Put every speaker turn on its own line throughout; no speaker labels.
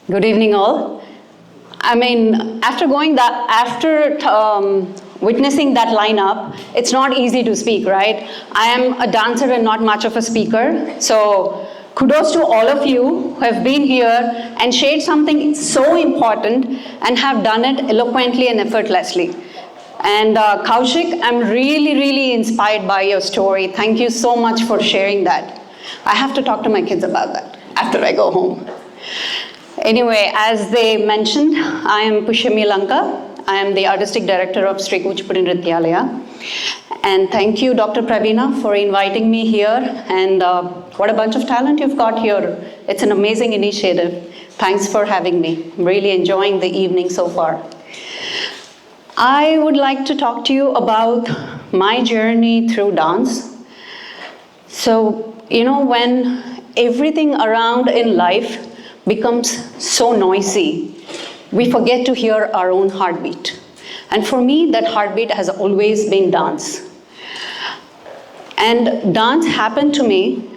Good evening, all. I mean, after witnessing that lineup, it's not easy to speak, right? I am a dancer and not much of a speaker. So kudos to all of you who have been here and shared something so important and have done it eloquently and effortlessly. And Kaushik, I'm really, really inspired by your story. Thank you so much for sharing that. I have to talk to my kids about that after I go home. Anyway, as they mentioned, I am Pushyami Lanka. I am the Artistic Director of Sri Kuchipudi Nrityalaya. And thank you, Dr. Praveena, for inviting me here. And what a bunch of talent you've got here. It's an amazing initiative. Thanks for having me. I'm really enjoying the evening so far. I would like to talk to you about my journey through dance. So, when everything around in life becomes so noisy, we forget to hear our own heartbeat. And for me, that heartbeat has always been dance. And dance happened to me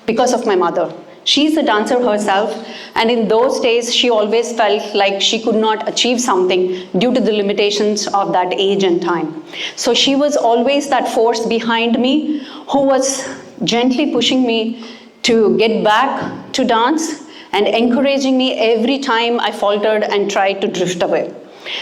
because of my mother. She's a dancer herself, and in those days, she always felt like she could not achieve something due to the limitations of that age and time. So she was always that force behind me who was gently pushing me to get back to dance and encouraging me every time I faltered and tried to drift away.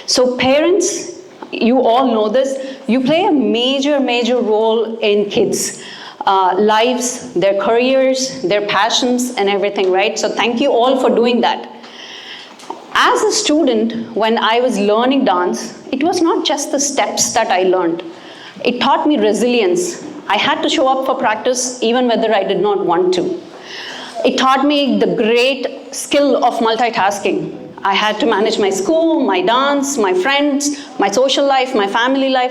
So parents, you all know this, you play a major, major role in kids' lives, their careers, their passions, and everything, right? So thank you all for doing that. As a student, when I was learning dance, it was not just the steps that I learned. It taught me resilience. I had to show up for practice even whether I did not want to. It taught me the great skill of multitasking. I had to manage my school, my dance, my friends, my social life, my family life.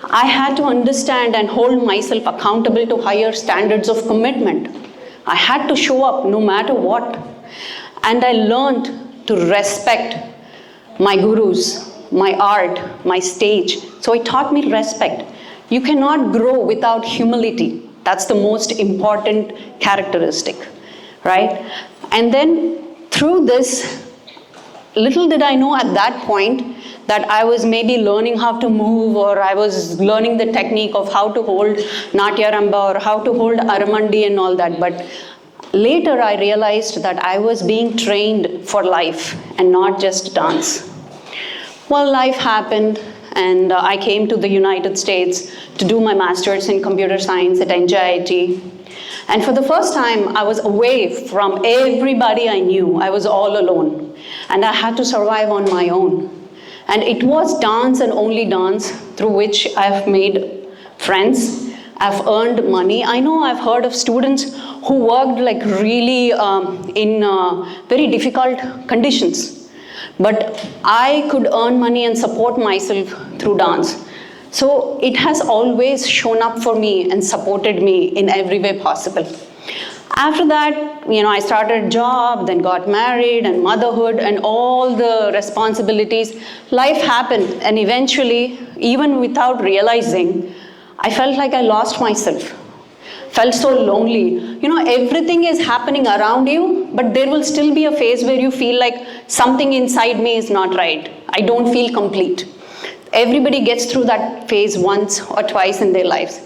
I had to understand and hold myself accountable to higher standards of commitment. I had to show up no matter what. And I learned to respect my gurus, my art, my stage. So it taught me respect. You cannot grow without humility. That's the most important characteristic, right? And then through this, little did I know at that point that I was maybe learning how to move, or I was learning the technique of how to hold Natyaramba or how to hold Aramandi and all that. But later I realized that I was being trained for life and not just dance. Well, life happened, and I came to the United States to do my master's in computer science at NJIT. And for the first time, I was away from everybody I knew. I was all alone. And I had to survive on my own. And it was dance and only dance through which I've made friends. I've earned money. I know I've heard of students who worked like really in very difficult conditions. But I could earn money and support myself through dance. So it has always shown up for me and supported me in every way possible. After that, I started a job, then got married, and motherhood, and all the responsibilities. Life happened, and eventually, even without realizing, I felt like I lost myself. Felt so lonely. Everything is happening around you, but there will still be a phase where you feel like something inside me is not right. I don't feel complete. Everybody gets through that phase once or twice in their lives.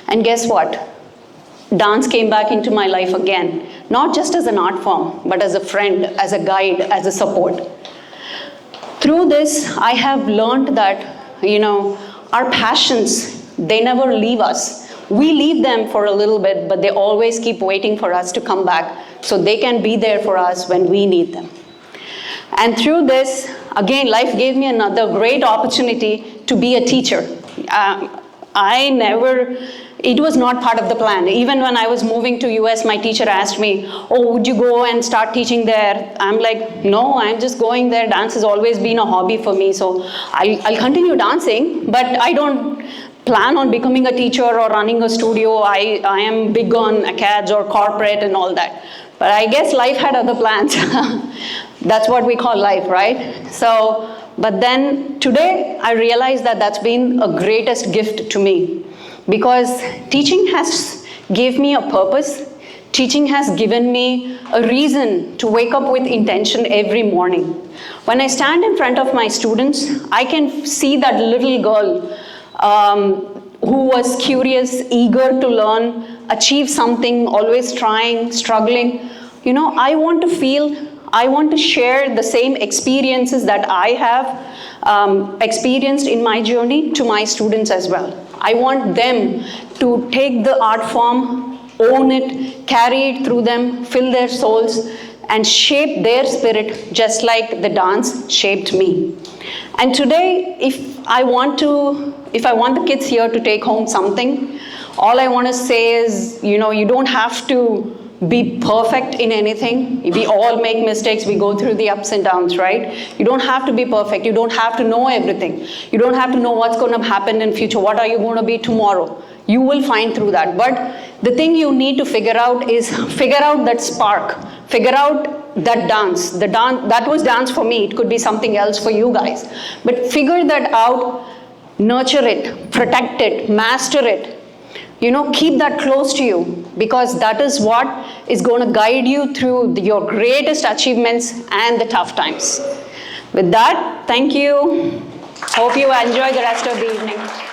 And guess what? Dance came back into my life again, not just as an art form, but as a friend, as a guide, as a support. Through this, I have learned that, our passions, they never leave us. We leave them for a little bit, but they always keep waiting for us to come back so they can be there for us when we need them. And through this, again, life gave me another great opportunity to be a teacher. It was not part of the plan. Even when I was moving to US, my teacher asked me, would you go and start teaching there? I'm like, no, I'm just going there. Dance has always been a hobby for me, so I'll continue dancing, but I don't plan on becoming a teacher or running a studio. I am big on acads or corporate and all that. But I guess life had other plans. That's what we call life, right? But then today, I realize that that's been a greatest gift to me, because teaching has gave me a purpose. Teaching has given me a reason to wake up with intention every morning. When I stand in front of my students, I can see that little girl who was curious, eager to learn, achieve something, always trying, struggling. You know, I want to share the same experiences that I have experienced in my journey to my students as well. I want them to take the art form, own it, carry it through them, fill their souls, and shape their spirit just like the dance shaped me. And today, if I want the kids here to take home something, all I want to say is, you know, you don't have to be perfect in anything. We all make mistakes. We go through the ups and downs, right? You don't have to be perfect. You don't have to know everything. You don't have to know what's going to happen in future. What are you going to be tomorrow? You will find through that. But the thing you need to figure out is figure out that spark. Figure out that dance. That was dance for me. It could be something else for you guys. But figure that out, nurture it, protect it, master it. You know, keep that close to you, because that is what is going to guide you through your greatest achievements and the tough times. With that, thank you. Hope you enjoy the rest of the evening.